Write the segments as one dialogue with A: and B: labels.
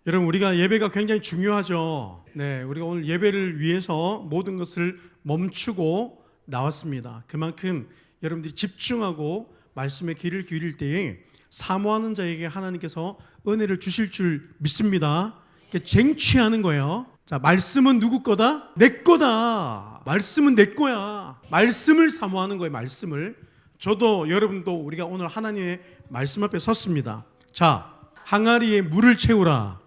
A: 여러분, 우리가 예배가 굉장히 중요하죠. 네, 우리가 오늘 예배를 위해서 모든 것을 멈추고 나왔습니다. 그만큼 여러분들이 집중하고 말씀에 귀를 기울일 때에 사모하는 자에게 하나님께서 은혜를 주실 줄 믿습니다. 쟁취하는 거예요. 자, 말씀은 누구 거다? 내 거다. 말씀은 내 거야. 말씀을 사모하는 거예요. 말씀을. 저도 여러분도 우리가 오늘 하나님의 말씀 앞에 섰습니다. 자, 항아리에 물을 채우라.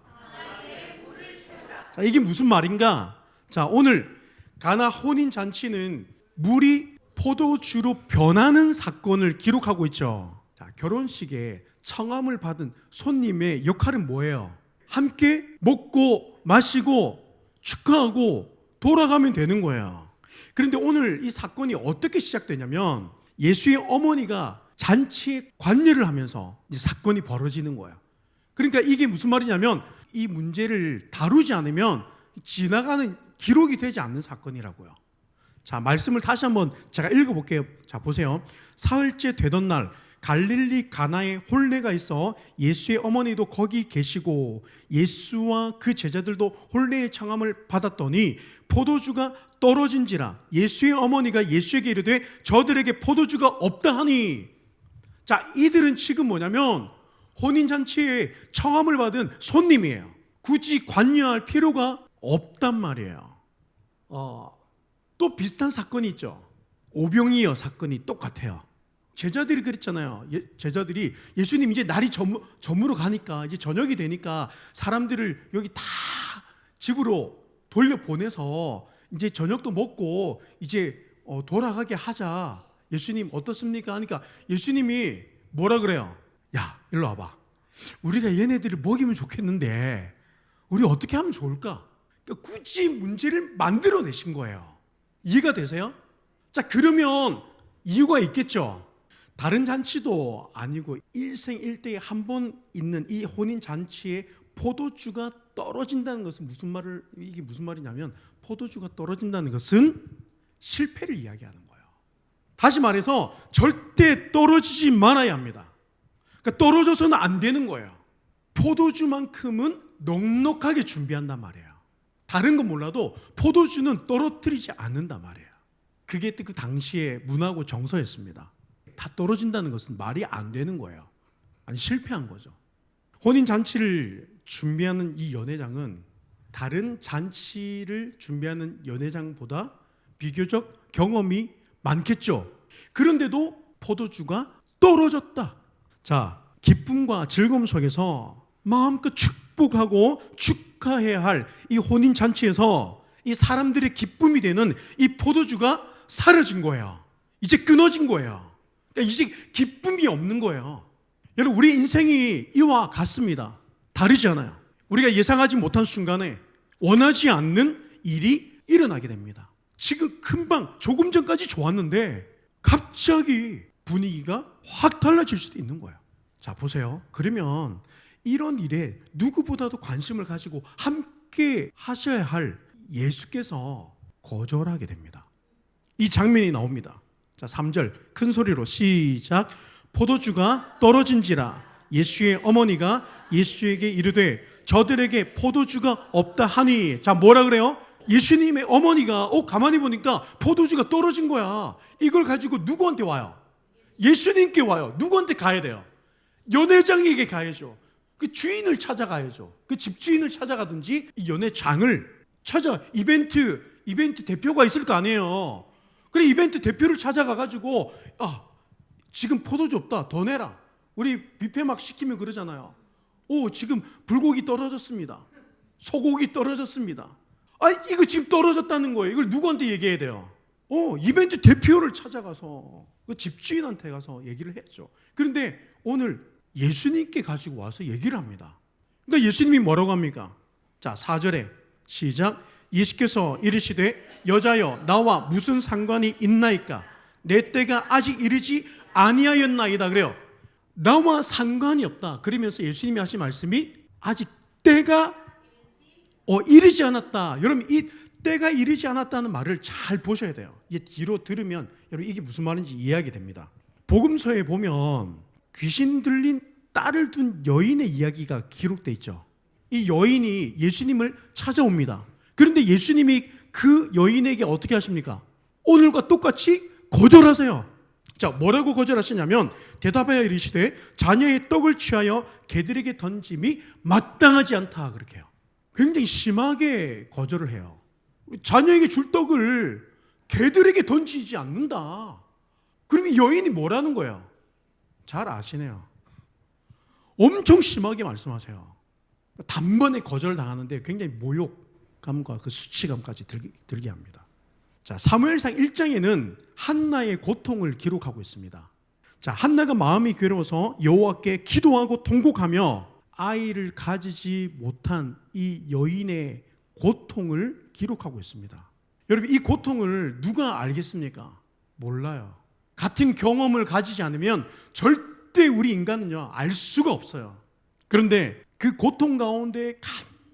A: 자, 이게 무슨 말인가? 자, 오늘 가나 혼인 잔치는 물이 포도주로 변하는 사건을 기록하고 있죠. 자, 결혼식에 청함을 받은 손님의 역할은 뭐예요? 함께 먹고 마시고 축하하고 돌아가면 되는 거예요. 그런데 오늘 이 사건이 어떻게 시작되냐면 예수의 어머니가 잔치에 관여를 하면서 이제 사건이 벌어지는 거예요. 그러니까 이게 무슨 말이냐면 이 문제를 다루지 않으면 지나가는 기록이 되지 않는 사건이라고요. 자, 말씀을 다시 한번 제가 읽어볼게요. 자, 보세요. 사흘째 되던 날 갈릴리 가나에 혼례가 있어 예수의 어머니도 거기 계시고 예수와 그 제자들도 혼례의 청함을 받았더니 포도주가 떨어진지라 예수의 어머니가 예수에게 이르되 저들에게 포도주가 없다 하니. 자, 이들은 지금 뭐냐면 혼인잔치에 청함을 받은 손님이에요. 굳이 관여할 필요가 없단 말이에요. 또 비슷한 사건이 있죠. 오병이어 사건이 똑같아요. 제자들이 그랬잖아요. 제자들이 예수님 이제 날이 저물어 가니까 이제 저녁이 되니까 사람들을 여기 다 집으로 돌려보내서 이제 저녁도 먹고 이제 돌아가게 하자. 예수님 어떻습니까? 하니까 예수님이 뭐라 그래요? 야, 일로 와봐. 우리가 얘네들을 먹이면 좋겠는데 우리 어떻게 하면 좋을까? 그러니까 굳이 문제를 만들어내신 거예요. 이해가 되세요? 자, 그러면 이유가 있겠죠. 다른 잔치도 아니고 일생일대에 한 번 있는 이 혼인잔치에 포도주가 떨어진다는 것은 이게 무슨 말이냐면 포도주가 떨어진다는 것은 실패를 이야기하는 거예요. 다시 말해서 절대 떨어지지 말아야 합니다. 그러니까 떨어져서는 안 되는 거예요. 포도주만큼은 넉넉하게 준비한단 말이에요. 다른 건 몰라도 포도주는 떨어뜨리지 않는단 말이에요. 그게 그 당시의 문화고 정서였습니다. 다 떨어진다는 것은 말이 안 되는 거예요. 아니, 실패한 거죠. 혼인잔치를 준비하는 이 연회장은 다른 잔치를 준비하는 연회장보다 비교적 경험이 많겠죠. 그런데도 포도주가 떨어졌다. 자, 기쁨과 즐거움 속에서 마음껏 축복하고 축하해야 할 이 혼인잔치에서 이 사람들의 기쁨이 되는 이 포도주가 사라진 거예요. 이제 끊어진 거예요. 그러니까 이제 기쁨이 없는 거예요. 여러분, 우리 인생이 이와 같습니다. 다르지 않아요. 우리가 예상하지 못한 순간에 원하지 않는 일이 일어나게 됩니다. 지금 금방 조금 전까지 좋았는데 갑자기 분위기가 확 달라질 수도 있는 거예요. 자, 보세요. 그러면 이런 일에 누구보다도 관심을 가지고 함께 하셔야 할 예수께서 거절하게 됩니다. 이 장면이 나옵니다. 자, 3절 큰 소리로 시작. 포도주가 떨어진지라 예수의 어머니가 예수에게 이르되 저들에게 포도주가 없다 하니. 자, 뭐라 그래요? 예수님의 어머니가 가만히 보니까 포도주가 떨어진 거야. 이걸 가지고 누구한테 와요? 예수님께 와요. 누구한테 가야 돼요? 연회장에게 가야죠. 그 주인을 찾아가야죠. 그 집주인을 찾아가든지 이 연회장을 이벤트 대표가 있을 거 아니에요. 그래, 이벤트 대표를 찾아가가지고 지금 포도주 없다. 더 내라. 우리 뷔페 막 시키면 그러잖아요. 지금 불고기 떨어졌습니다. 소고기 떨어졌습니다. 이거 지금 떨어졌다는 거예요. 이걸 누구한테 얘기해야 돼요? 이벤트 대표를 찾아가서 그 집주인한테 가서 얘기를 했죠. 그런데 오늘 예수님께 가지고 와서 얘기를 합니다. 그러니까 예수님이 뭐라고 합니까? 자, 4절에 시작. 예수께서 이르시되 여자여 나와 무슨 상관이 있나이까? 내 때가 아직 이르지 아니하였나이다. 그래요. 나와 상관이 없다. 그러면서 예수님이 하신 말씀이 아직 때가 이르지 않았다. 여러분, 이 때가 이르지 않았다는 말을 잘 보셔야 돼요. 이게 뒤로 들으면 여러분 이게 무슨 말인지 이해하게 됩니다. 복음서에 보면 귀신 들린 딸을 둔 여인의 이야기가 기록되어 있죠. 이 여인이 예수님을 찾아옵니다. 그런데 예수님이 그 여인에게 어떻게 하십니까? 오늘과 똑같이 거절하세요. 자, 뭐라고 거절하시냐면 대답하여 이르시되 자녀의 떡을 취하여 개들에게 던짐이 마땅하지 않다 그렇게 해요. 굉장히 심하게 거절을 해요. 자녀에게 줄 떡을 개들에게 던지지 않는다. 그럼 이 여인이 뭐라는 거예요? 잘 아시네요. 엄청 심하게 말씀하세요. 단번에 거절당하는데 굉장히 모욕감과 그 수치감까지 들게 합니다. 자, 사무엘상 1장에는 한나의 고통을 기록하고 있습니다. 자, 한나가 마음이 괴로워서 여호와께 기도하고 통곡하며 아이를 가지지 못한 이 여인의 고통을 기록하고 있습니다. 여러분, 이 고통을 누가 알겠습니까? 몰라요. 같은 경험을 가지지 않으면 절대 우리 인간은요, 알 수가 없어요. 그런데 그 고통 가운데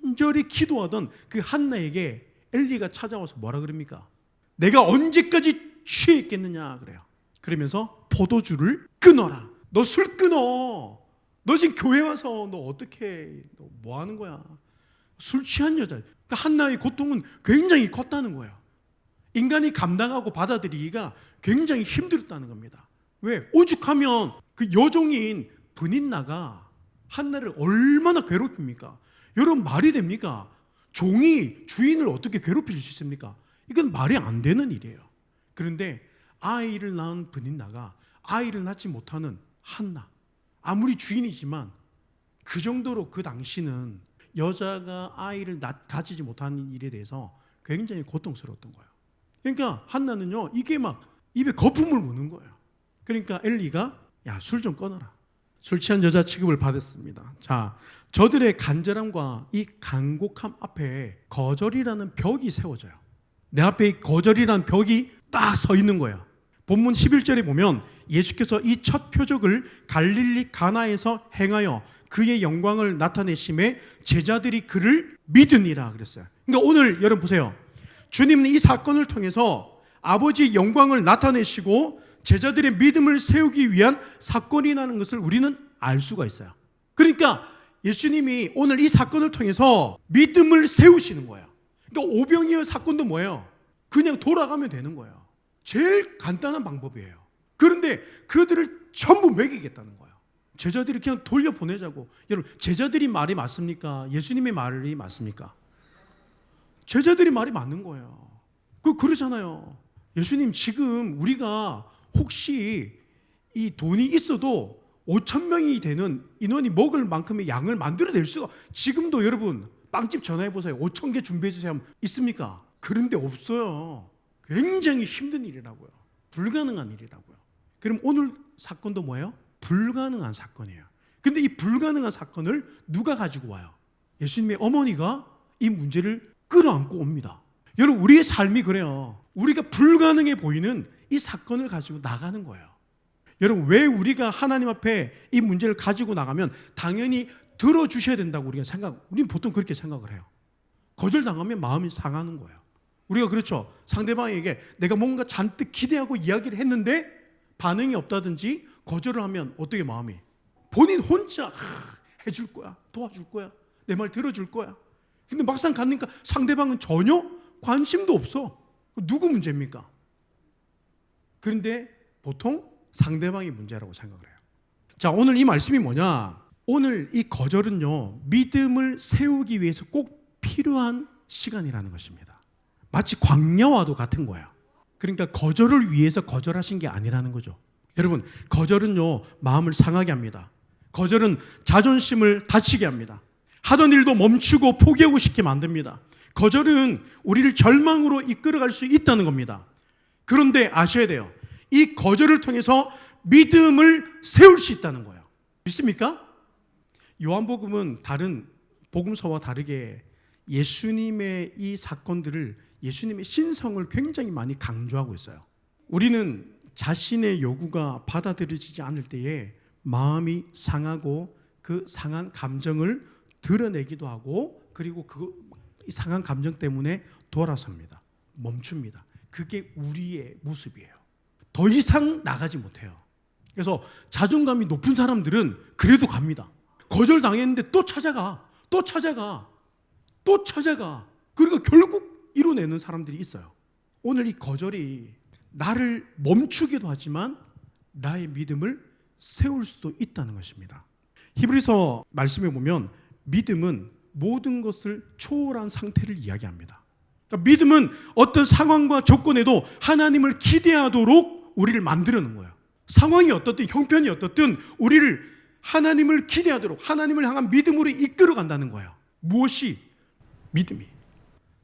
A: 간절히 기도하던 그 한나에게 엘리가 찾아와서 뭐라 그럽니까? 내가 언제까지 취해 있겠느냐 그래요. 그러면서 포도주를 끊어라. 너 술 끊어. 너 지금 교회 와서 너 어떻게 너 뭐 하는 거야? 술 취한 여자. 그러니까 한나의 고통은 굉장히 컸다는 거예요. 인간이 감당하고 받아들이기가 굉장히 힘들었다는 겁니다. 왜? 오죽하면 그 여종인 브닌나가 한나를 얼마나 괴롭힙니까? 여러분, 말이 됩니까? 종이 주인을 어떻게 괴롭힐 수 있습니까? 이건 말이 안 되는 일이에요. 그런데 아이를 낳은 브닌나가 아이를 낳지 못하는 한나, 아무리 주인이지만 그 정도로 그 당시는 여자가 아이를 가지지 못하는 일에 대해서 굉장히 고통스러웠던 거예요. 그러니까 한나는요, 이게 막 입에 거품을 무는 거예요. 그러니까 엘리가 야, 술 좀 끊어라. 술 취한 여자 취급을 받았습니다. 자, 저들의 간절함과 이 간곡함 앞에 거절이라는 벽이 세워져요. 내 앞에 거절이라는 벽이 딱 서 있는 거예요. 본문 11절에 보면 예수께서 이 첫 표적을 갈릴리 가나에서 행하여 그의 영광을 나타내심에 제자들이 그를 믿으니라 그랬어요. 그러니까 오늘 여러분 보세요. 주님은 이 사건을 통해서 아버지의 영광을 나타내시고 제자들의 믿음을 세우기 위한 사건이라는 것을 우리는 알 수가 있어요. 그러니까 예수님이 오늘 이 사건을 통해서 믿음을 세우시는 거예요. 그러니까 오병이어 사건도 뭐예요? 그냥 돌아가면 되는 거예요. 제일 간단한 방법이에요. 그런데 그들을 전부 먹이겠다는 거예요. 제자들이 그냥 돌려보내자고. 여러분, 제자들이 말이 맞습니까? 예수님의 말이 맞습니까? 제자들이 말이 맞는 거예요. 그러잖아요. 예수님, 지금 우리가 혹시 이 돈이 있어도 5,000명이 되는 인원이 먹을 만큼의 양을 만들어낼 수가, 지금도 여러분 빵집 전화해보세요. 5,000개 준비해주세요. 있습니까? 그런데 없어요. 굉장히 힘든 일이라고요. 불가능한 일이라고요. 그럼 오늘 사건도 뭐예요? 불가능한 사건이에요. 근데 이 불가능한 사건을 누가 가지고 와요? 예수님의 어머니가 이 문제를 끌어안고 옵니다. 여러분, 우리의 삶이 그래요. 우리가 불가능해 보이는 이 사건을 가지고 나가는 거예요. 여러분, 왜 우리가 하나님 앞에 이 문제를 가지고 나가면 당연히 들어주셔야 된다고 우리는 보통 그렇게 생각을 해요. 거절당하면 마음이 상하는 거예요. 우리가 그렇죠. 상대방에게 내가 뭔가 잔뜩 기대하고 이야기를 했는데 반응이 없다든지 거절을 하면 어떻게 마음이? 본인 혼자 해줄 거야, 도와줄 거야, 내 말 들어줄 거야. 근데 막상 가니까 상대방은 전혀 관심도 없어. 누구 문제입니까? 그런데 보통 상대방이 문제라고 생각을 해요. 자, 오늘 이 말씀이 뭐냐? 오늘 이 거절은요, 믿음을 세우기 위해서 꼭 필요한 시간이라는 것입니다. 마치 광야와도 같은 거예요. 그러니까 거절을 위해서 거절하신 게 아니라는 거죠. 여러분, 거절은요, 마음을 상하게 합니다. 거절은 자존심을 다치게 합니다. 하던 일도 멈추고 포기하고 싶게 만듭니다. 거절은 우리를 절망으로 이끌어갈 수 있다는 겁니다. 그런데 아셔야 돼요. 이 거절을 통해서 믿음을 세울 수 있다는 거예요. 믿습니까? 요한복음은 다른 복음서와 다르게 예수님의 이 사건들을, 예수님의 신성을 굉장히 많이 강조하고 있어요. 우리는 자신의 요구가 받아들여지지 않을 때에 마음이 상하고 그 상한 감정을 드러내기도 하고, 그리고 그 상한 감정 때문에 돌아섭니다. 멈춥니다. 그게 우리의 모습이에요. 더 이상 나가지 못해요. 그래서 자존감이 높은 사람들은 그래도 갑니다. 거절당했는데 또 찾아가. 또 찾아가. 또 찾아가. 그리고 결국 이뤄내는 사람들이 있어요. 오늘 이 거절이 나를 멈추기도 하지만 나의 믿음을 세울 수도 있다는 것입니다. 히브리서 말씀에 보면 믿음은 모든 것을 초월한 상태를 이야기합니다. 그러니까 믿음은 어떤 상황과 조건에도 하나님을 기대하도록 우리를 만들어 놓은 거예요. 상황이 어떻든 형편이 어떻든 우리를 하나님을 기대하도록 하나님을 향한 믿음으로 이끌어 간다는 거예요. 무엇이? 믿음이.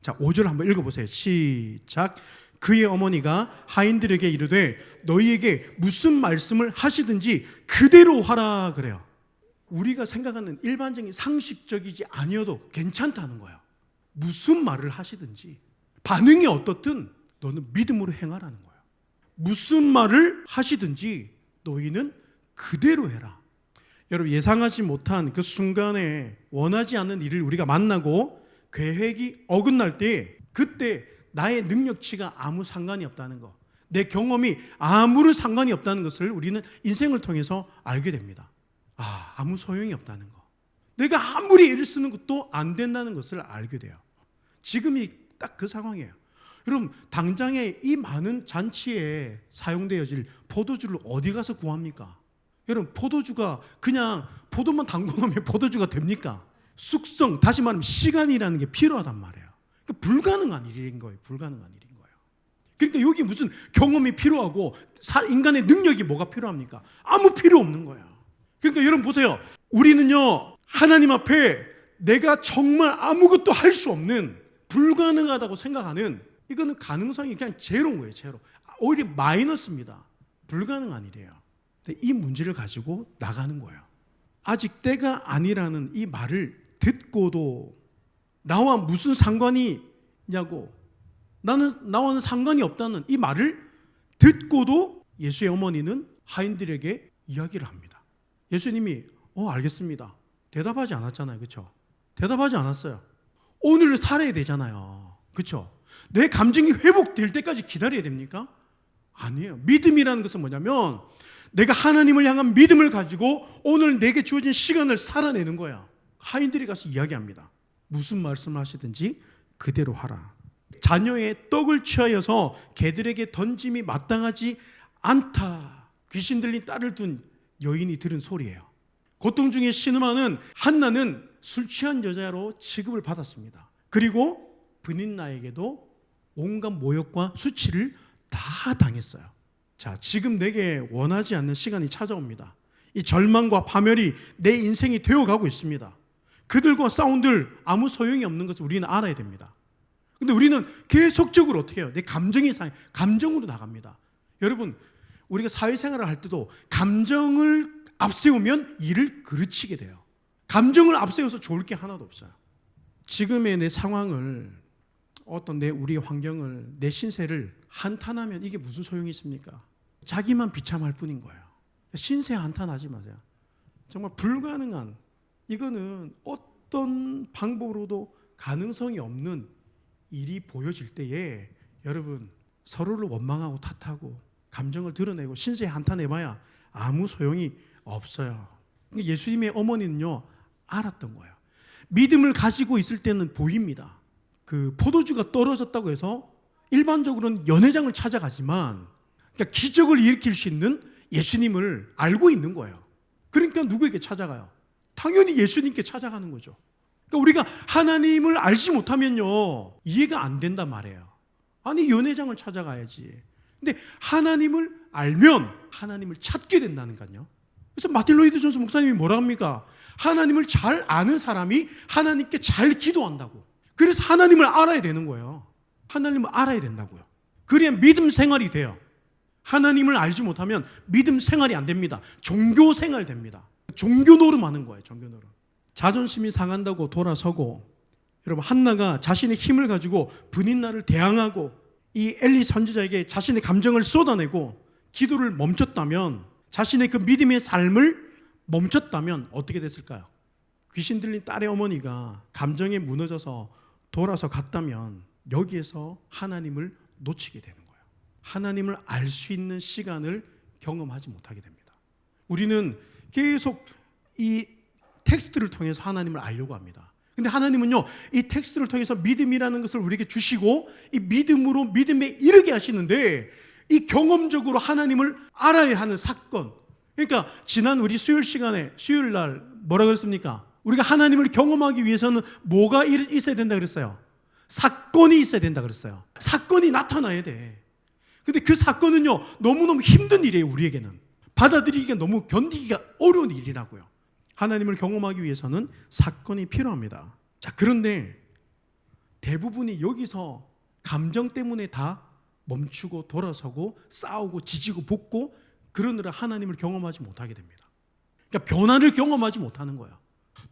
A: 자, 5절 한번 읽어보세요. 시작. 그의 어머니가 하인들에게 이르되 너희에게 무슨 말씀을 하시든지 그대로 하라 그래요. 우리가 생각하는 일반적인 상식적이지 아니어도 괜찮다는 거예요. 무슨 말을 하시든지 반응이 어떻든 너는 믿음으로 행하라는 거예요. 무슨 말을 하시든지 너희는 그대로 해라. 여러분, 예상하지 못한 그 순간에 원하지 않는 일을 우리가 만나고 계획이 어긋날 때 그때 나의 능력치가 아무 상관이 없다는 거, 내 경험이 아무런 상관이 없다는 것을 우리는 인생을 통해서 알게 됩니다. 아무 소용이 없다는 거, 내가 아무리 애를 쓰는 것도 안 된다는 것을 알게 돼요. 지금이 딱 그 상황이에요. 여러분, 당장에 이 많은 잔치에 사용되어질 포도주를 어디 가서 구합니까? 여러분, 포도주가 그냥 포도만 담궈놓으면 포도주가 됩니까? 숙성, 다시 말하면 시간이라는 게 필요하단 말이에요. 그러니까 불가능한 일인 거예요. 불가능한 일인 거예요. 그러니까 여기 무슨 경험이 필요하고 인간의 능력이 뭐가 필요합니까? 아무 필요 없는 거예요. 그러니까 여러분 보세요. 우리는요, 하나님 앞에 내가 정말 아무것도 할 수 없는 불가능하다고 생각하는, 이거는 가능성이 그냥 제로인 거예요. 제로. 오히려 마이너스입니다. 불가능한 일이에요. 근데 이 문제를 가지고 나가는 거예요. 아직 때가 아니라는 이 말을 듣고도 나와 무슨 상관이 있냐고, 나와는 상관이 없다는 이 말을 듣고도 예수의 어머니는 하인들에게 이야기를 합니다. 예수님이 알겠습니다. 대답하지 않았잖아요. 그렇죠? 대답하지 않았어요. 오늘을 살아야 되잖아요. 그렇죠? 내 감정이 회복될 때까지 기다려야 됩니까? 아니에요. 믿음이라는 것은 뭐냐면 내가 하나님을 향한 믿음을 가지고 오늘 내게 주어진 시간을 살아내는 거야. 하인들이 가서 이야기합니다. 무슨 말씀을 하시든지 그대로 하라. 자녀의 떡을 취하여서 개들에게 던짐이 마땅하지 않다. 귀신 들린 딸을 둔 여인이 들은 소리예요. 고통 중에 신음하는 한나는 술 취한 여자로 취급을 받았습니다. 그리고 브닌나에게도 온갖 모욕과 수치를 다 당했어요. 자, 지금 내게 원하지 않는 시간이 찾아옵니다. 이 절망과 파멸이 내 인생이 되어가고 있습니다. 그들과 싸운들 아무 소용이 없는 것을 우리는 알아야 됩니다. 근데 우리는 계속적으로 어떻게 해요? 내 감정이 상해. 감정으로 나갑니다. 여러분, 우리가 사회생활을 할 때도 감정을 앞세우면 일을 그르치게 돼요. 감정을 앞세워서 좋을 게 하나도 없어요. 지금의 내 상황을, 어떤 우리의 환경을, 내 신세를 한탄하면 이게 무슨 소용이 있습니까? 자기만 비참할 뿐인 거예요. 신세 한탄하지 마세요. 정말 불가능한, 이거는 어떤 방법으로도 가능성이 없는 일이 보여질 때에 여러분, 서로를 원망하고 탓하고 감정을 드러내고 신세 한탄해봐야 아무 소용이 없어요. 예수님의 어머니는요, 알았던 거예요. 믿음을 가지고 있을 때는 보입니다. 그 포도주가 떨어졌다고 해서 일반적으로는 연회장을 찾아가지만, 그러니까 기적을 일으킬 수 있는 예수님을 알고 있는 거예요. 그러니까 누구에게 찾아가요? 당연히 예수님께 찾아가는 거죠. 그러니까 우리가 하나님을 알지 못하면요, 이해가 안 된단 말이에요. 아니, 연회장을 찾아가야지. 근데 하나님을 알면 하나님을 찾게 된다니까요. 그래서 마틴 로이드 존스 목사님이 뭐라 합니까? 하나님을 잘 아는 사람이 하나님께 잘 기도한다고. 그래서 하나님을 알아야 되는 거예요. 하나님을 알아야 된다고요. 그래야 믿음 생활이 돼요. 하나님을 알지 못하면 믿음 생활이 안 됩니다. 종교 생활 됩니다. 종교 노름하는 거예요. 종교 노름. 자존심이 상한다고 돌아서고, 여러분, 한나가 자신의 힘을 가지고 브닌나를 대항하고 이 엘리 선지자에게 자신의 감정을 쏟아내고 기도를 멈췄다면, 자신의 그 믿음의 삶을 멈췄다면 어떻게 됐을까요? 귀신 들린 딸의 어머니가 감정에 무너져서 돌아서 갔다면 여기에서 하나님을 놓치게 되는 거예요. 하나님을 알 수 있는 시간을 경험하지 못하게 됩니다. 우리는 계속 이 텍스트를 통해서 하나님을 알려고 합니다. 근데 하나님은요, 이 텍스트를 통해서 믿음이라는 것을 우리에게 주시고 이 믿음으로 믿음에 이르게 하시는데, 이 경험적으로 하나님을 알아야 하는 사건. 그러니까 지난 우리 수요일 시간에, 수요일 날 뭐라 그랬습니까? 우리가 하나님을 경험하기 위해서는 뭐가 있어야 된다 그랬어요? 사건이 있어야 된다 그랬어요. 사건이 나타나야 돼. 근데 그 사건은요, 너무너무 힘든 일이에요. 우리에게는 받아들이기가 너무 견디기가 어려운 일이라고요. 하나님을 경험하기 위해서는 사건이 필요합니다. 자, 그런데 대부분이 여기서 감정 때문에 다 멈추고 돌아서고 싸우고 지지고 볶고 그러느라 하나님을 경험하지 못하게 됩니다. 그러니까 변화를 경험하지 못하는 거야.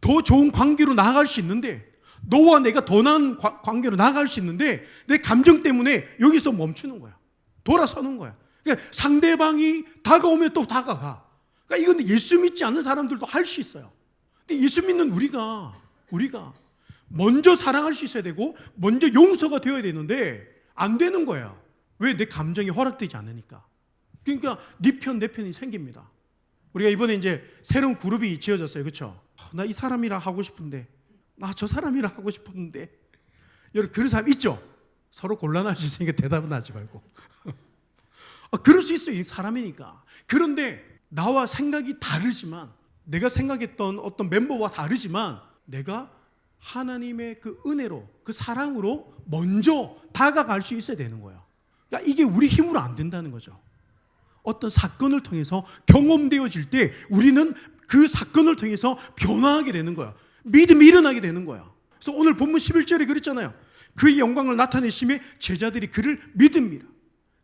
A: 더 좋은 관계로 나아갈 수 있는데, 너와 내가 더 나은 관계로 나아갈 수 있는데 내 감정 때문에 여기서 멈추는 거야. 돌아서는 거야. 그러니까 상대방이 다가오면 또 다가가. 그러니까 이건 예수 믿지 않는 사람들도 할 수 있어요. 근데 예수 믿는 우리가 먼저 사랑할 수 있어야 되고 먼저 용서가 되어야 되는데 안 되는 거야. 왜? 내 감정이 허락되지 않으니까. 그러니까 네 편, 내 편이 생깁니다. 우리가 이번에 이제 새로운 그룹이 지어졌어요. 그렇죠? 나 이 사람이랑 하고 싶은데, 나 저 사람이랑 하고 싶었는데. 여러분 그런 사람 있죠? 서로 곤란할 수 있으니까 대답은 하지 말고. 그럴 수 있어요. 이 사람이니까. 그런데 나와 생각이 다르지만, 내가 생각했던 어떤 멤버와 다르지만 내가 하나님의 그 은혜로, 그 사랑으로 먼저 다가갈 수 있어야 되는 거예요. 그러니까 이게 우리 힘으로 안 된다는 거죠. 어떤 사건을 통해서 경험되어질 때 우리는 그 사건을 통해서 변화하게 되는 거야. 믿음이 일어나게 되는 거야. 그래서 오늘 본문 11절에 그랬잖아요. 그의 영광을 나타내심에 제자들이 그를 믿음이라.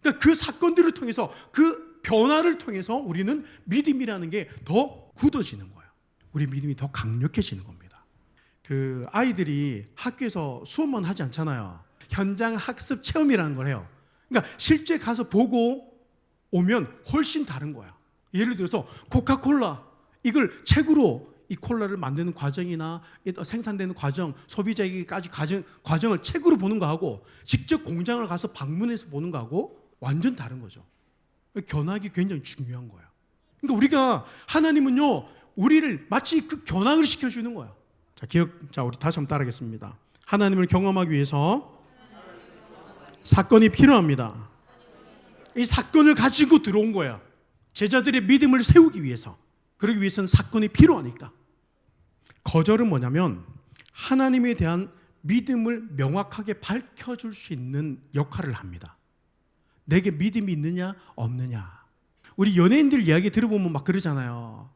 A: 그러니까 그 사건들을 통해서, 그 변화를 통해서 우리는 믿음이라는 게 더 굳어지는 거예요. 우리 믿음이 더 강력해지는 겁니다. 그 아이들이 학교에서 수업만 하지 않잖아요. 현장 학습 체험이라는 걸 해요. 그러니까 실제 가서 보고 오면 훨씬 다른 거야. 예를 들어서 코카콜라, 이걸 책으로, 이 콜라를 만드는 과정이나 생산되는 과정, 소비자에게까지 과정을 책으로 보는 거하고 직접 공장을 가서 방문해서 보는 거하고 완전 다른 거죠. 견학이 굉장히 중요한 거야. 그러니까 우리가, 하나님은요, 우리를 마치 그 견학을 시켜주는 거야. 자, 우리 다시 한번 따라하겠습니다. 하나님을 경험하기 위해서 사건이 필요합니다. 이 사건을 가지고 들어온 거야. 제자들의 믿음을 세우기 위해서. 그러기 위해서는 사건이 필요하니까. 거절은 뭐냐면 하나님에 대한 믿음을 명확하게 밝혀줄 수 있는 역할을 합니다. 내게 믿음이 있느냐 없느냐. 우리 연예인들 이야기 들어보면 막 그러잖아요.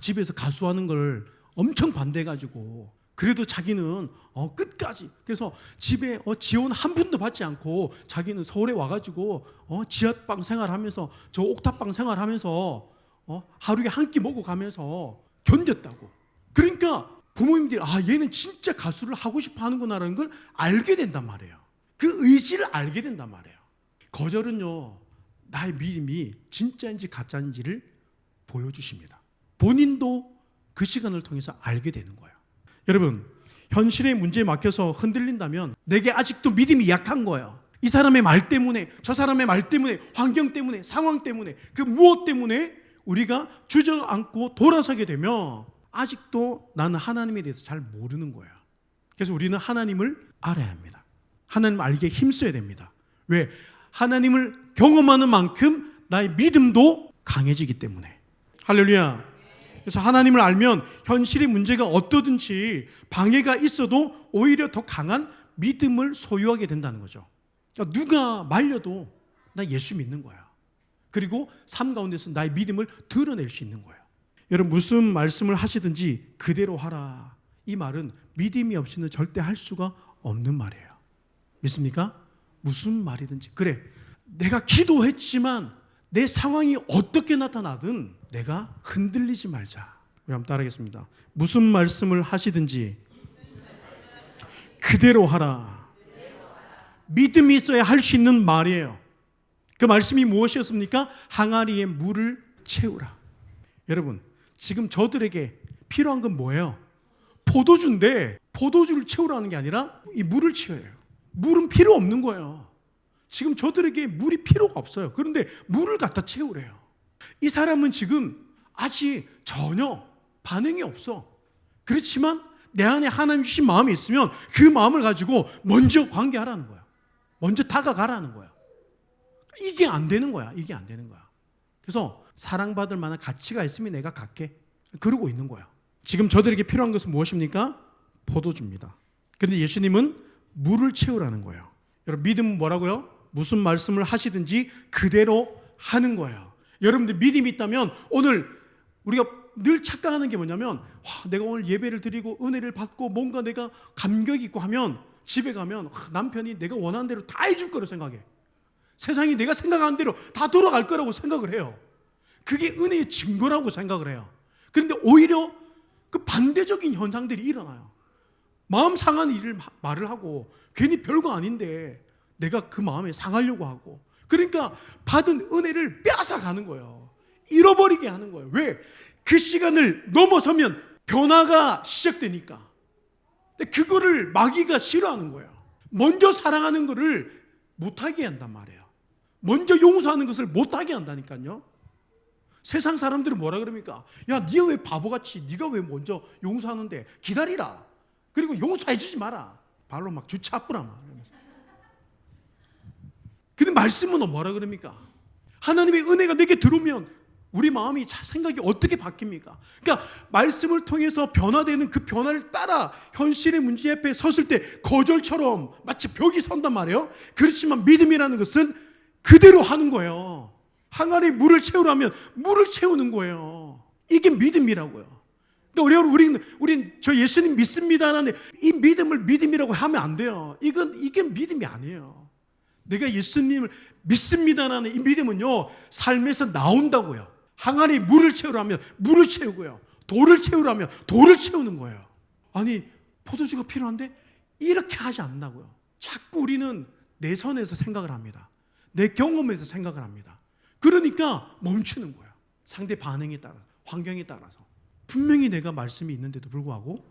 A: 집에서 가수하는 걸 엄청 반대해가지고 그래도 자기는 끝까지, 그래서 집에 지원 한 푼도 받지 않고 자기는 서울에 와가지고 지하방 생활하면서, 저 옥탑방 생활하면서 하루에 한 끼 먹어가면서 견뎠다고. 그러니까 부모님들이 얘는 진짜 가수를 하고 싶어 하는구나라는 걸 알게 된단 말이에요. 그 의지를 알게 된단 말이에요. 거절은요, 나의 믿음이 진짜인지 가짜인지를 보여주십니다. 본인도 그 시간을 통해서 알게 되는 거예요. 여러분, 현실의 문제에 막혀서 흔들린다면 내게 아직도 믿음이 약한 거예요. 이 사람의 말 때문에, 저 사람의 말 때문에, 환경 때문에, 상황 때문에, 그 무엇 때문에 우리가 주저앉고 돌아서게 되면 아직도 나는 하나님에 대해서 잘 모르는 거예요. 그래서 우리는 하나님을 알아야 합니다. 하나님을 알기에 힘써야 됩니다. 왜? 하나님을 경험하는 만큼 나의 믿음도 강해지기 때문에. 할렐루야. 그래서 하나님을 알면 현실의 문제가 어떠든지 방해가 있어도 오히려 더 강한 믿음을 소유하게 된다는 거죠. 그러니까 누가 말려도 나 예수 믿는 거야. 그리고 삶 가운데서 나의 믿음을 드러낼 수 있는 거예요. 여러분, 무슨 말씀을 하시든지 그대로 하라. 이 말은 믿음이 없이는 절대 할 수가 없는 말이에요. 믿습니까? 무슨 말이든지. 그래, 내가 기도했지만 내 상황이 어떻게 나타나든 내가 흔들리지 말자. 우리 한번 따라하겠습니다. 무슨 말씀을 하시든지 그대로 하라. 믿음이 있어야 할 수 있는 말이에요. 그 말씀이 무엇이었습니까? 항아리에 물을 채우라. 여러분, 지금 저들에게 필요한 건 뭐예요? 포도주인데 포도주를 채우라는 게 아니라 이 물을 채워요. 물은 필요 없는 거예요. 지금 저들에게 물이 필요가 없어요. 그런데 물을 갖다 채우래요. 이 사람은 지금 아직 전혀 반응이 없어. 그렇지만 내 안에 하나님 주신 마음이 있으면 그 마음을 가지고 먼저 관계하라는 거야. 먼저 다가가라는 거야. 이게 안 되는 거야. 이게 안 되는 거야. 그래서 사랑받을 만한 가치가 있으면 내가 갖게. 그러고 있는 거야. 지금 저들에게 필요한 것은 무엇입니까? 포도주입니다. 그런데 예수님은 물을 채우라는 거예요. 여러분, 믿음은 뭐라고요? 무슨 말씀을 하시든지 그대로 하는 거예요. 여러분들 믿음이 있다면 오늘 우리가 늘 착각하는 게 뭐냐면 내가 오늘 예배를 드리고 은혜를 받고 뭔가 내가 감격 있고 하면 집에 가면 남편이 내가 원하는 대로 다 해줄 거라고 생각해. 세상이 내가 생각하는 대로 다 돌아갈 거라고 생각을 해요. 그게 은혜의 증거라고 생각을 해요. 그런데 오히려 그 반대적인 현상들이 일어나요. 마음 상한 일을 말을 하고 괜히 별거 아닌데 내가 그 마음에 상하려고 하고, 그러니까 받은 은혜를 빼앗아가는 거예요. 잃어버리게 하는 거예요. 왜? 그 시간을 넘어서면 변화가 시작되니까. 근데 그거를 마귀가 싫어하는 거예요. 먼저 사랑하는 거를 못하게 한단 말이에요. 먼저 용서하는 것을 못하게 한다니까요. 세상 사람들은 뭐라 그럽니까? 야, 네가 왜 바보같이, 네가 왜 먼저 용서하는데 기다리라. 그리고 용서해 주지 마라. 발로 막 주차뿌라 막. 근데 말씀은 뭐라 그럽니까? 하나님의 은혜가 내게 들어오면 우리 마음이 생각이 어떻게 바뀝니까? 그러니까 말씀을 통해서 변화되는 그 변화를 따라 현실의 문제 앞에 섰을 때 거절처럼 마치 벽이 선단 말이에요. 그렇지만 믿음이라는 것은 그대로 하는 거예요. 항아리 물을 채우라면 물을 채우는 거예요. 이게 믿음이라고요. 그러니까 우리는 저 예수님 믿습니다라는 이 믿음을 믿음이라고 하면 안 돼요. 이게 믿음이 아니에요. 내가 예수님을 믿습니다라는 이 믿음은요, 삶에서 나온다고요. 항아리 물을 채우라면 물을 채우고요, 돌을 채우라면 돌을 채우는 거예요. 아니, 포도주가 필요한데 이렇게 하지 않는다고요. 자꾸 우리는 내 선에서 생각을 합니다. 내 경험에서 생각을 합니다. 그러니까 멈추는 거예요. 상대 반응에 따라, 환경에 따라서. 분명히 내가 말씀이 있는데도 불구하고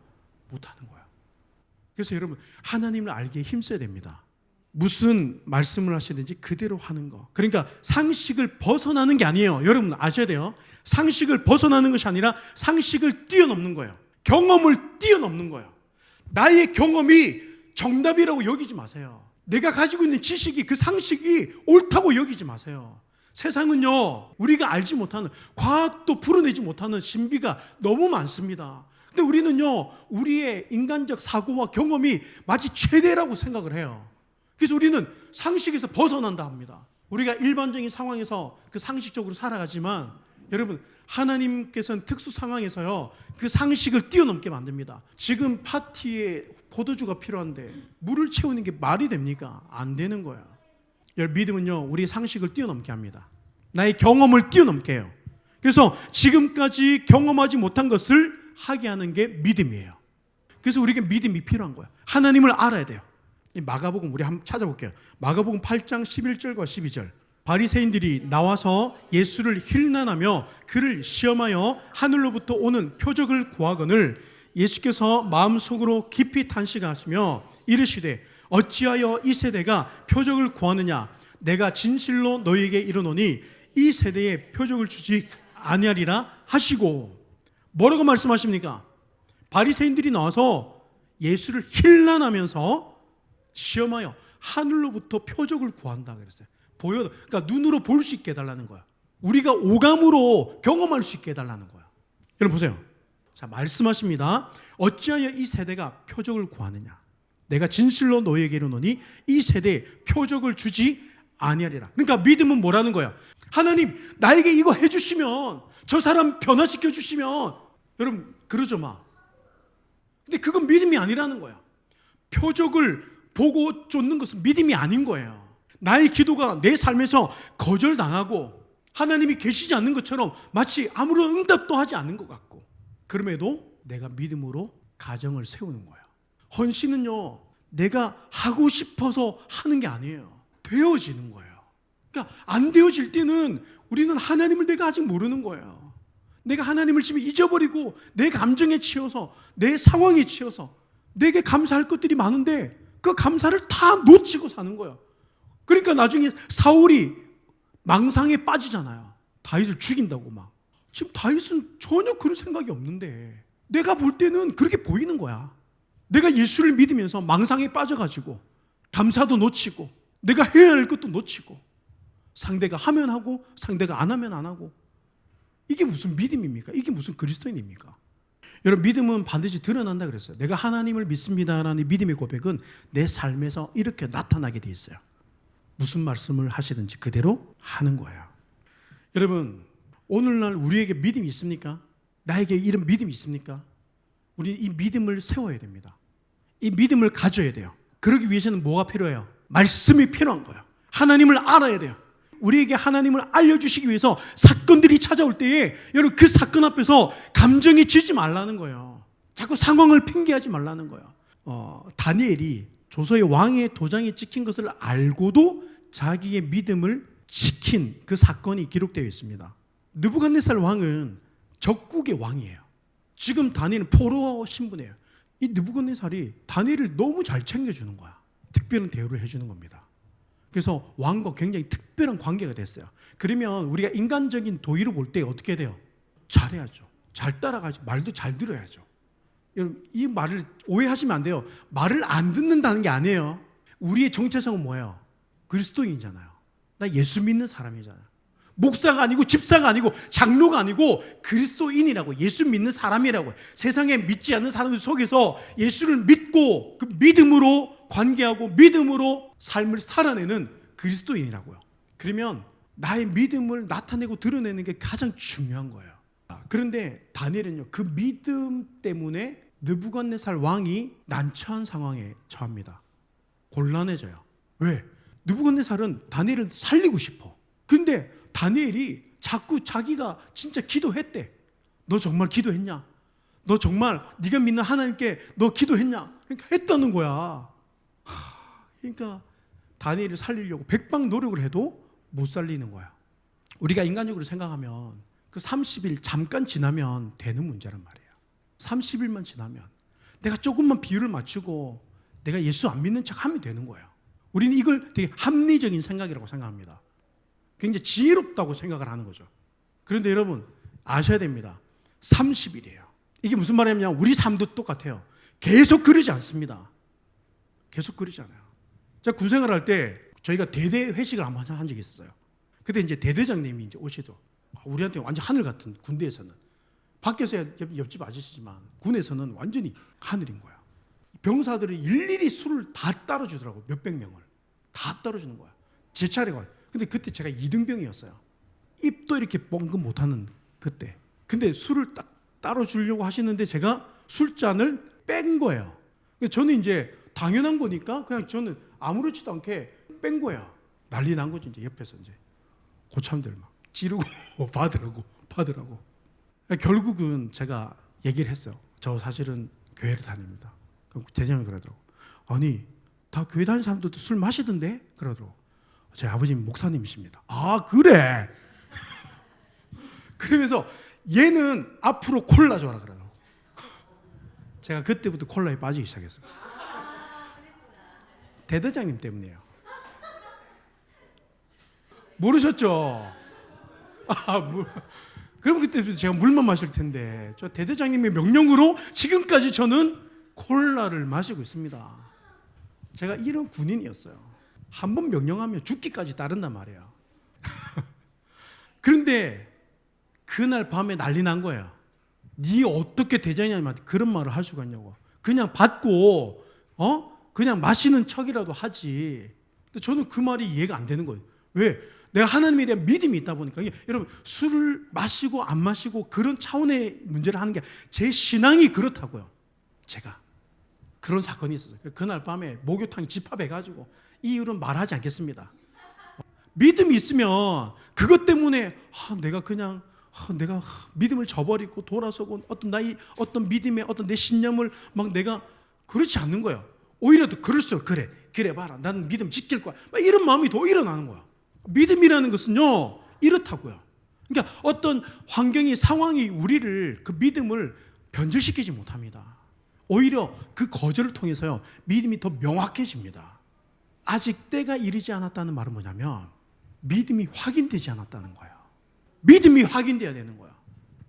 A: 못하는 거예요. 그래서 여러분, 하나님을 알기에 힘써야 됩니다. 무슨 말씀을 하시든지 그대로 하는 거. 그러니까 상식을 벗어나는 게 아니에요. 여러분 아셔야 돼요. 상식을 벗어나는 것이 아니라 상식을 뛰어넘는 거예요. 경험을 뛰어넘는 거예요. 나의 경험이 정답이라고 여기지 마세요. 내가 가지고 있는 지식이, 그 상식이 옳다고 여기지 마세요. 세상은요, 우리가 알지 못하는, 과학도 풀어내지 못하는 신비가 너무 많습니다. 근데 우리는요, 우리의 인간적 사고와 경험이 마치 최대라고 생각을 해요. 그래서 우리는 상식에서 벗어난다 합니다. 우리가 일반적인 상황에서 그 상식적으로 살아가지만 여러분, 하나님께서는 특수 상황에서요, 그 상식을 뛰어넘게 만듭니다. 지금 파티에 포도주가 필요한데 물을 채우는 게 말이 됩니까? 안 되는 거야. 여러분, 믿음은요, 우리의 상식을 뛰어넘게 합니다. 나의 경험을 뛰어넘게 해요. 그래서 지금까지 경험하지 못한 것을 하게 하는 게 믿음이에요. 그래서 우리에게 믿음이 필요한 거야. 하나님을 알아야 돼요. 마가복음 우리 한번 찾아볼게요. 마가복음 8장 11절과 12절. 바리새인들이 나와서 예수를 힐난하며 그를 시험하여 하늘로부터 오는 표적을 구하거늘 예수께서 마음속으로 깊이 탄식하시며 이르시되 어찌하여 이 세대가 표적을 구하느냐. 내가 진실로 너희에게 이르노니 이 세대에 표적을 주지 아니하리라 하시고. 뭐라고 말씀하십니까? 바리새인들이 나와서 예수를 힐난하면서 시험하여 하늘로부터 표적을 구한다 그랬어요. 그러니까 눈으로 볼 수 있게 해달라는 거야. 우리가 오감으로 경험할 수 있게 해달라는 거야. 여러분 보세요. 자, 말씀하십니다. 어찌하여 이 세대가 표적을 구하느냐. 내가 진실로 너희에게 이르노니 이 세대에 표적을 주지 아니하리라. 그러니까 믿음은 뭐라는 거야? 하나님, 나에게 이거 해주시면, 저 사람 변화시켜 주시면, 여러분 그러죠 마. 근데 그건 믿음이 아니라는 거야. 표적을 보고 쫓는 것은 믿음이 아닌 거예요. 나의 기도가 내 삶에서 거절당하고 하나님이 계시지 않는 것처럼 마치 아무런 응답도 하지 않는 것 같고, 그럼에도 내가 믿음으로 가정을 세우는 거예요. 헌신은요, 내가 하고 싶어서 하는 게 아니에요. 되어지는 거예요. 그러니까 안 되어질 때는 우리는 하나님을 내가 아직 모르는 거예요. 내가 하나님을 지금 잊어버리고 내 감정에 치여서, 내 상황에 치여서 내게 감사할 것들이 많은데 그 감사를 다 놓치고 사는 거예요. 그러니까 나중에 사울이 망상에 빠지잖아요. 다윗을 죽인다고 막. 지금 다윗은 전혀 그런 생각이 없는데 내가 볼 때는 그렇게 보이는 거야. 내가 예수를 믿으면서 망상에 빠져가지고 감사도 놓치고 내가 해야 할 것도 놓치고 상대가 하면 하고 상대가 안 하면 안 하고, 이게 무슨 믿음입니까? 이게 무슨 그리스도인입니까? 여러분, 믿음은 반드시 드러난다 그랬어요. 내가 하나님을 믿습니다라는 믿음의 고백은 내 삶에서 이렇게 나타나게 돼 있어요. 무슨 말씀을 하시든지 그대로 하는 거예요. 여러분, 오늘날 우리에게 믿음이 있습니까? 나에게 이런 믿음이 있습니까? 우리 이 믿음을 세워야 됩니다. 이 믿음을 가져야 돼요. 그러기 위해서는 뭐가 필요해요? 말씀이 필요한 거예요. 하나님을 알아야 돼요. 우리에게 하나님을 알려주시기 위해서 사건들이 찾아올 때에 여러분, 그 사건 앞에서 감정이 지지 말라는 거예요. 자꾸 상황을 핑계하지 말라는 거예요. 다니엘이 조서의 왕의 도장에 찍힌 것을 알고도 자기의 믿음을 지킨 그 사건이 기록되어 있습니다. 느부갓네살 왕은 적국의 왕이에요. 지금 다니엘은 포로 신분이에요. 이 느부갓네살이 다니엘을 너무 잘 챙겨주는 거야. 특별한 대우를 해주는 겁니다. 그래서 왕과 굉장히 특별한 관계가 됐어요. 그러면 우리가 인간적인 도의로 볼 때 어떻게 돼요? 잘해야죠. 잘 따라가죠. 말도 잘 들어야죠. 여러분, 이 말을 오해하시면 안 돼요. 말을 안 듣는다는 게 아니에요. 우리의 정체성은 뭐예요? 그리스도인이잖아요. 나 예수 믿는 사람이잖아요. 목사가 아니고 집사가 아니고 장로가 아니고 그리스도인이라고, 예수 믿는 사람이라고. 세상에 믿지 않는 사람들 속에서 예수를 믿고 그 믿음으로 관계하고 믿음으로 삶을 살아내는 그리스도인이라고요. 그러면 나의 믿음을 나타내고 드러내는 게 가장 중요한 거예요. 그런데 다니엘은요, 그 믿음 때문에 느부갓네살 왕이 난처한 상황에 처합니다. 곤란해져요. 왜? 느부갓네살은 다니엘을 살리고 싶어. 근데 다니엘이 자꾸 자기가 진짜 기도했대. 너 정말 기도했냐? 너 정말 네가 믿는 하나님께 너 기도했냐? 그러니까 했다는 거야. 그러니까 다니엘을 살리려고 백방 노력을 해도 못 살리는 거야. 우리가 인간적으로 생각하면 그 30일 잠깐 지나면 되는 문제란 말이에요. 30일만 지나면 내가 조금만 비율을 맞추고 내가 예수 안 믿는 척 하면 되는 거예요. 우리는 이걸 되게 합리적인 생각이라고 생각합니다. 굉장히 지혜롭다고 생각을 하는 거죠. 그런데 여러분 아셔야 됩니다. 30일이에요. 이게 무슨 말이냐면 우리 삶도 똑같아요. 계속 그러지 않습니다. 계속 그러지 않아요. 제가 군생활 할 때 저희가 대대 회식을 한번 한 적이 있었어요. 그때 이제 대대장님이 이제 오시죠. 우리한테 완전 하늘 같은, 군대에서는 밖에서야 옆집 아저씨지만 군에서는 완전히 하늘인 거야. 병사들이 일일이 술을 다 따라주더라고. 몇백 명을 다 따라주는 거야. 제 차례가. 근데 그때 제가 2등병이었어요. 입도 이렇게 뻥긋 못하는 그때. 근데 술을 딱 따라주려고 하시는데 제가 술잔을 뺀 거예요. 저는 이제 당연한 거니까 그냥 저는 아무렇지도 않게 뺀 거야. 난리 난 거지. 이제 옆에서 이제 고참들 막 지르고 받으라고. 결국은 제가 얘기를 했어요. 저 사실은 교회를 다닙니다. 그럼 대장이 그러더라고. 아니, 다 교회 다니는 사람들도 술 마시던데? 그러더라고. 제 아버지는 목사님이십니다. 아, 그래? 그러면서 얘는 앞으로 콜라 줘라 그러더라고. 제가 그때부터 콜라에 빠지기 시작했어요. 대대장님 때문이에요. 모르셨죠? 그럼 그때부터 제가 물만 마실 텐데 저 대대장님의 명령으로 지금까지 저는 콜라를 마시고 있습니다. 제가 이런 군인이었어요. 한 번 명령하면 죽기까지 따른단 말이에요. 그런데 그날 밤에 난리 난 거예요. 네 어떻게 대장님한테 그런 말을 할 수가 있냐고. 그냥 받고 그냥 마시는 척이라도 하지. 근데 저는 그 말이 이해가 안 되는 거예요. 왜? 내가 하나님에 대한 믿음이 있다 보니까. 여러분, 술을 마시고 안 마시고 그런 차원의 문제를 하는 게 제 신앙이 그렇다고요. 제가 그런 사건이 있었어요. 그날 밤에 목욕탕 집합해가지고 이유는 말하지 않겠습니다. 믿음이 있으면 그것 때문에 내가 그냥 내가 믿음을 저버리고 돌아서고 어떤 믿음의 어떤 내 신념을 막 내가 그렇지 않는 거예요. 오히려 더 그럴수록 그래 봐라, 나는 믿음 지킬 거야, 막 이런 마음이 더 일어나는 거야. 믿음이라는 것은요 이렇다고요. 그러니까 어떤 환경이, 상황이 우리를, 그 믿음을 변질시키지 못합니다. 오히려 그 거절을 통해서요 믿음이 더 명확해집니다. 아직 때가 이르지 않았다는 말은 뭐냐면 믿음이 확인되지 않았다는 거예요. 믿음이 확인돼야 되는 거야.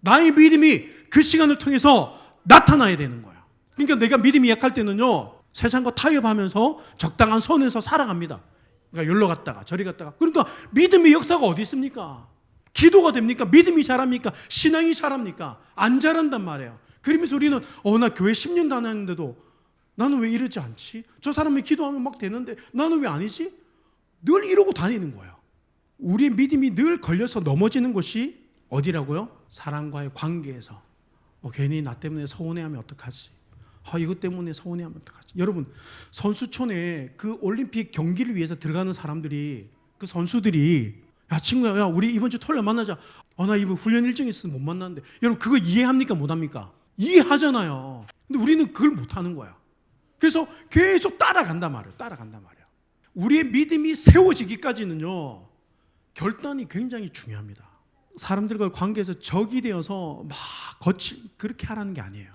A: 나의 믿음이 그 시간을 통해서 나타나야 되는 거야. 그러니까 내가 믿음이 약할 때는요, 세상과 타협하면서 적당한 선에서 살아갑니다. 그러니까 여기로 갔다가 저리 갔다가. 그러니까 믿음의 역사가 어디 있습니까? 기도가 됩니까? 믿음이 자랍니까? 신앙이 자랍니까? 안 자란단 말이에요. 그러면서 우리는 나 교회 10년 다녔는데도 나는 왜 이러지 않지? 저 사람이 기도하면 막 되는데 나는 왜 아니지? 늘 이러고 다니는 거예요. 우리의 믿음이 늘 걸려서 넘어지는 곳이 어디라고요? 사람과의 관계에서. 괜히 나 때문에 서운해하면 어떡하지? 이것 때문에 서운해하면 어떡하지? 여러분, 선수촌에 그 올림픽 경기를 위해서 들어가는 사람들이, 그 선수들이, 야 친구야, 야 우리 이번 주 토요일 만나자. 나 이번 훈련 일정이 있어서 못 만났는데. 여러분 그거 이해합니까? 못합니까? 이해하잖아요. 근데 우리는 그걸 못하는 거야. 그래서 계속 따라간단 말이에요. 따라간단 말이에요. 우리의 믿음이 세워지기까지는요, 결단이 굉장히 중요합니다. 사람들과의 관계에서 적이 되어서 막 그렇게 하라는 게 아니에요.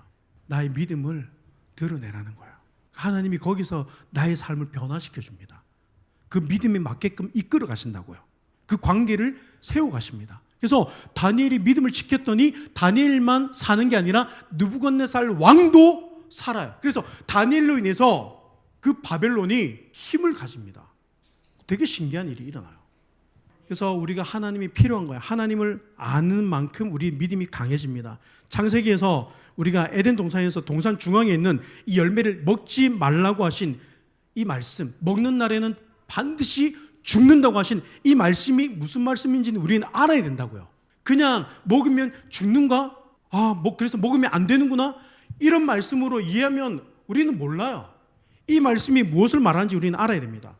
A: 나의 믿음을 드러내라는 거예요. 하나님이 거기서 나의 삶을 변화시켜 줍니다. 그 믿음에 맞게끔 이끌어 가신다고요. 그 관계를 세워 가십니다. 그래서 다니엘이 믿음을 지켰더니 다니엘만 사는 게 아니라 느부갓네살 왕도 살아요. 그래서 다니엘로 인해서 그 바벨론이 힘을 가집니다. 되게 신기한 일이 일어나요. 그래서 우리가 하나님이 필요한 거예요. 하나님을 아는 만큼 우리 믿음이 강해집니다. 창세기에서 우리가 에덴 동산에서 동산 중앙에 있는 이 열매를 먹지 말라고 하신 이 말씀, 먹는 날에는 반드시 죽는다고 하신 이 말씀이 무슨 말씀인지는 우리는 알아야 된다고요. 그냥 먹으면 죽는가? 그래서 먹으면 안 되는구나? 이런 말씀으로 이해하면 우리는 몰라요. 이 말씀이 무엇을 말하는지 우리는 알아야 됩니다.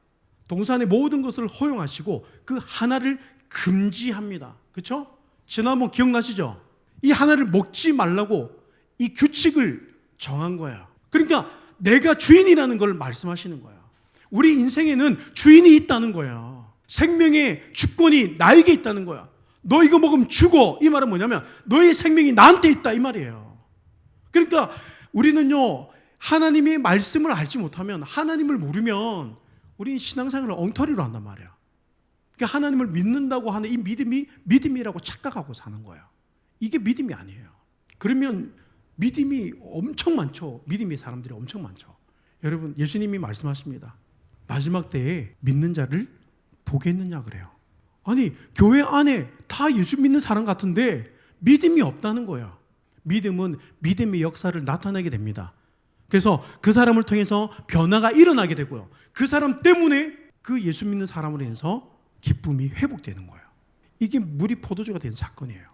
A: 동산의 모든 것을 허용하시고 그 하나를 금지합니다. 그렇죠? 지난번 기억나시죠? 이 하나를 먹지 말라고 이 규칙을 정한 거예요. 그러니까 내가 주인이라는 걸 말씀하시는 거예요. 우리 인생에는 주인이 있다는 거예요. 생명의 주권이 나에게 있다는 거야. 너 이거 먹으면 죽어. 이 말은 뭐냐면 너의 생명이 나한테 있다 이 말이에요. 그러니까 우리는요, 하나님의 말씀을 알지 못하면, 하나님을 모르면 우리는 신앙생활을 엉터리로 한단 말이에요. 그러니까 하나님을 믿는다고 하는 이 믿음이 믿음이라고 착각하고 사는 거예요. 이게 믿음이 아니에요. 그러면 믿음이 엄청 많죠. 믿음의 사람들이 엄청 많죠. 여러분, 예수님이 말씀하십니다. 마지막 때에 믿는 자를 보겠느냐 그래요. 아니, 교회 안에 다 예수 믿는 사람 같은데 믿음이 없다는 거예요. 믿음은 믿음의 역사를 나타내게 됩니다. 그래서 그 사람을 통해서 변화가 일어나게 되고요. 그 사람 때문에 그 예수 믿는 사람으로 인해서 기쁨이 회복되는 거예요. 이게 물이 포도주가 된 사건이에요.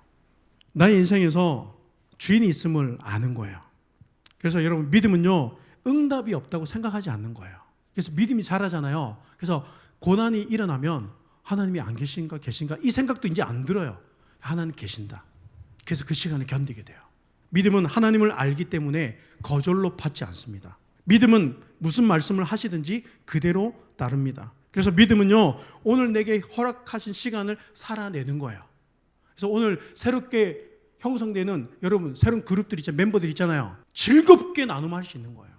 A: 나의 인생에서 주인이 있음을 아는 거예요. 그래서 여러분, 믿음은요, 응답이 없다고 생각하지 않는 거예요. 그래서 믿음이 자라잖아요. 그래서 고난이 일어나면 하나님이 안 계신가 계신가 이 생각도 이제 안 들어요. 하나님 계신다. 그래서 그 시간을 견디게 돼요. 믿음은 하나님을 알기 때문에 거절로 받지 않습니다. 믿음은 무슨 말씀을 하시든지 그대로 따릅니다. 그래서 믿음은요, 오늘 내게 허락하신 시간을 살아내는 거예요. 그래서 오늘 새롭게 형성되는 여러분, 새로운 그룹들 있잖아요. 멤버들 있잖아요. 즐겁게 나눔할 수 있는 거예요.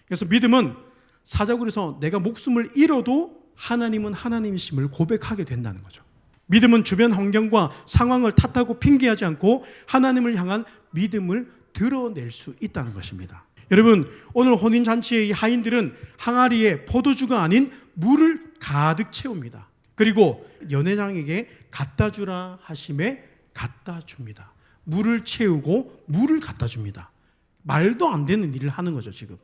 A: 그래서 믿음은 사자굴에서 내가 목숨을 잃어도 하나님은 하나님이심을 고백하게 된다는 거죠. 믿음은 주변 환경과 상황을 탓하고 핑계하지 않고 하나님을 향한 믿음을 드러낼 수 있다는 것입니다. 여러분, 오늘 혼인잔치의 이 하인들은 항아리에 포도주가 아닌 물을 가득 채웁니다. 그리고 연회장에게 갖다 주라 하심에 갖다 줍니다. 물을 채우고 물을 갖다 줍니다. 말도 안 되는 일을 하는 거죠, 지금.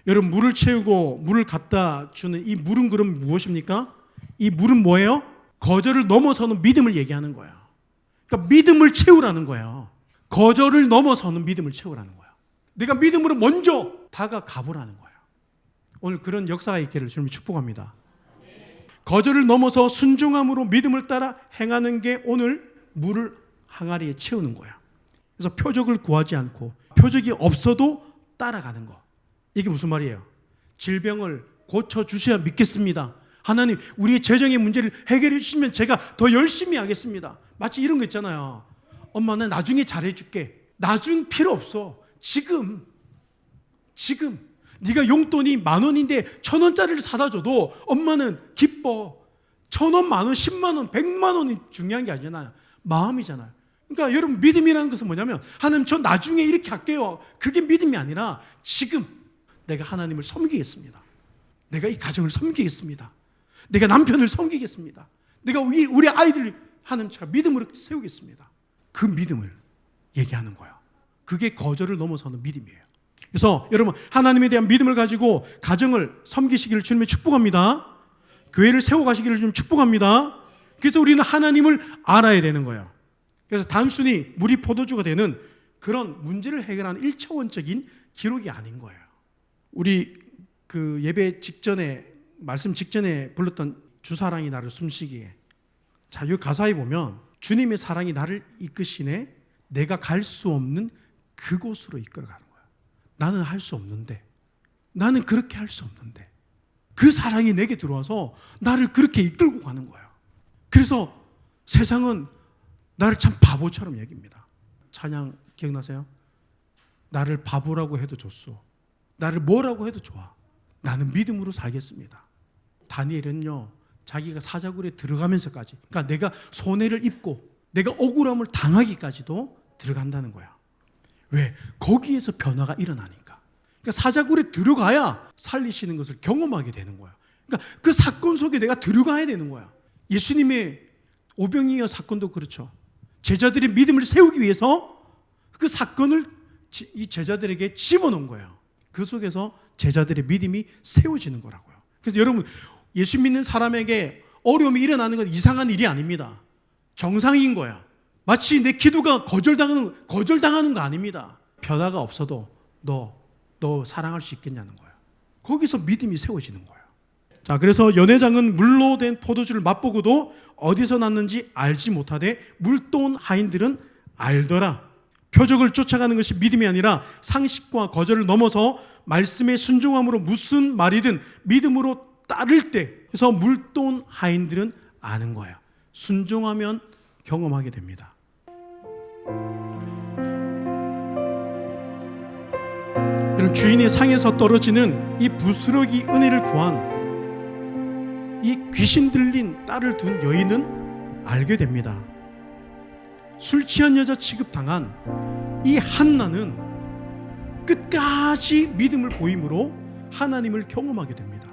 A: 여러분, 물을 채우고 물을 갖다 주는 이 물은 그럼 무엇입니까? 이 물은 뭐예요? 거절을 넘어서는 믿음을 얘기하는 거예요. 그러니까 믿음을 채우라는 거예요. 거절을 넘어서는 믿음을 채우라는 거예요. 내가 믿음으로 먼저 다가가 보라는 거예요. 오늘 그런 역사가 있기를 주님이 축복합니다. 거절을 넘어서 순종함으로 믿음을 따라 행하는 게 오늘 물을 항아리에 채우는 거예요. 그래서 표적을 구하지 않고 표적이 없어도 따라가는 거. 이게 무슨 말이에요? 질병을 고쳐주셔야 믿겠습니다. 하나님, 우리의 재정의 문제를 해결해 주시면 제가 더 열심히 하겠습니다. 마치 이런 거 있잖아요. 엄마, 나 나중에 잘해줄게. 나중 필요 없어. 지금 네가 용돈이 10,000원인데 1,000원짜리를 사다 줘도 엄마는 기뻐. 1,000원, 10,000원, 10,000원, 100만 원이 중요한 게 아니잖아요. 마음이잖아요. 그러니까 여러분, 믿음이라는 것은 뭐냐면 하나님 저 나중에 이렇게 할게요, 그게 믿음이 아니라 지금 내가 하나님을 섬기겠습니다. 내가 이 가정을 섬기겠습니다. 내가 남편을 섬기겠습니다. 내가 우리 아이들 하나님 제가 믿음으로 세우겠습니다. 그 믿음을 얘기하는 거야. 그게 거절을 넘어서는 믿음이에요. 그래서 여러분, 하나님에 대한 믿음을 가지고 가정을 섬기시기를 주님의 축복합니다. 교회를 세워가시기를 좀 축복합니다. 그래서 우리는 하나님을 알아야 되는 거예요. 그래서 단순히 물이 포도주가 되는 그런 문제를 해결하는 1차원적인 기록이 아닌 거예요. 우리 그 예배 직전에, 말씀 직전에 불렀던 주사랑이 나를 숨쉬기에, 자, 이 가사에 보면 주님의 사랑이 나를 이끄시네, 내가 갈 수 없는 그곳으로 이끌어가는 거야. 나는 할 수 없는데, 나는 그렇게 할 수 없는데 그 사랑이 내게 들어와서 나를 그렇게 이끌고 가는 거야. 그래서 세상은 나를 참 바보처럼 여깁니다. 찬양 기억나세요? 나를 바보라고 해도 좋소, 나를 뭐라고 해도 좋아, 나는 믿음으로 살겠습니다. 다니엘은요, 자기가 사자굴에 들어가면서까지, 그러니까 내가 손해를 입고 내가 억울함을 당하기까지도 들어간다는 거야. 왜? 거기에서 변화가 일어나니까. 그러니까 사자굴에 들어가야 살리시는 것을 경험하게 되는 거야. 그러니까 그 사건 속에 내가 들어가야 되는 거야. 예수님의 오병이어 사건도 그렇죠. 제자들의 믿음을 세우기 위해서 그 사건을 이 제자들에게 집어넣은 거예요. 그 속에서 제자들의 믿음이 세워지는 거라고요. 그래서 여러분, 예수 믿는 사람에게 어려움이 일어나는 건 이상한 일이 아닙니다. 정상인 거야. 마치 내 기도가 거절당하는 거 아닙니다. 변화가 없어도 너 사랑할 수 있겠냐는 거야. 거기서 믿음이 세워지는 거야. 자, 그래서 연회장은 물로 된 포도주를 맛보고도 어디서 났는지 알지 못하되 물도온 하인들은 알더라. 표적을 쫓아가는 것이 믿음이 아니라 상식과 거절을 넘어서 말씀의 순종함으로 무슨 말이든 믿음으로 따를 때, 그래서 물도온 하인들은 아는 거예요. 순종하면 경험하게 됩니다. 여러분, 주인의 상에서 떨어지는 이 부스러기 은혜를 구한 이 귀신 들린 딸을 둔 여인은 알게 됩니다. 술 취한 여자 취급당한 이 한나는 끝까지 믿음을 보임으로 하나님을 경험하게 됩니다.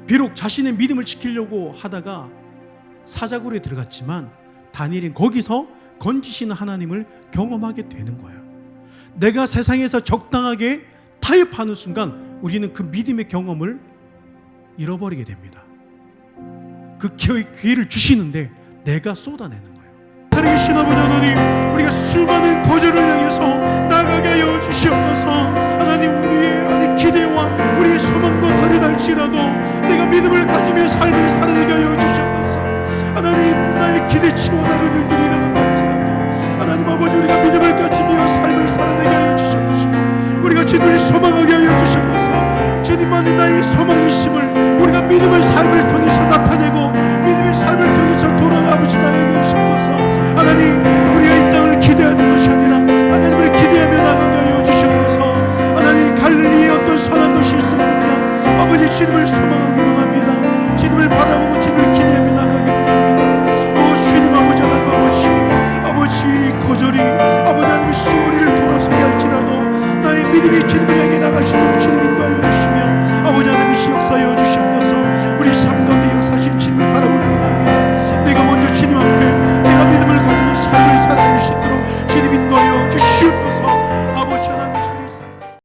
A: 비록 자신의 믿음을 지키려고 하다가 사자굴에 들어갔지만 다니엘은 거기서 건지시는 하나님을 경험하게 되는 거예요. 내가 세상에서 적당하게 타협하는 순간 우리는 그 믿음의 경험을 잃어버리게 됩니다. 그 기회를 주시는데 내가 쏟아내는 거예요. 살아계신 아버지 하나님, 우리가 수많은 거절을 향해서 나가게 하여 주시옵소서. 하나님, 우리의 기대와 우리의 소망과 다르달지라도 내가 믿음을 가지며 삶을 살아내게 하여 주시옵소서. 하나님, 나의 기대치와 다른 일들이 일어난다할지라도 하나님 아버지, 우리가 믿음을 가지며 삶을 살아내게 하여 주시옵소서. 우리가 주님을 소망하게 하여 주시옵소서. 주님만이 나의 소망이심을 우리가 믿음의 삶을 통해서 나타내고 믿음의 삶을 통해서 돌아가 아버지 나가게 하시옵소서. 하나님, 우리가 이 땅을 기대하는 것이 아니라 하나님을 기대하며 나가게 하여 주시옵소서. 하나님, 갈릴리에 어떤 선한 것이 있습니까? 아버지, 주님을 소망하기로 합니다. 주님을 바라보고 주님을 기대하며 나가기로 합니다. 오 주님 아버지, 하나님 아버지, 거절이 아버지 하나님 우리를 돌아서게 할지라도 나의 믿음이 주님을 향해 나가시도록 주님 인도하여 주시며 아버지 하나님이 역사하여 주시옵소서. 우리 삶 가운데 역사하신 주님을 바라보기로 합니다. 내가 먼저 주님 앞에 내가 믿음을 가지며 삶을 살아갈 수 있도록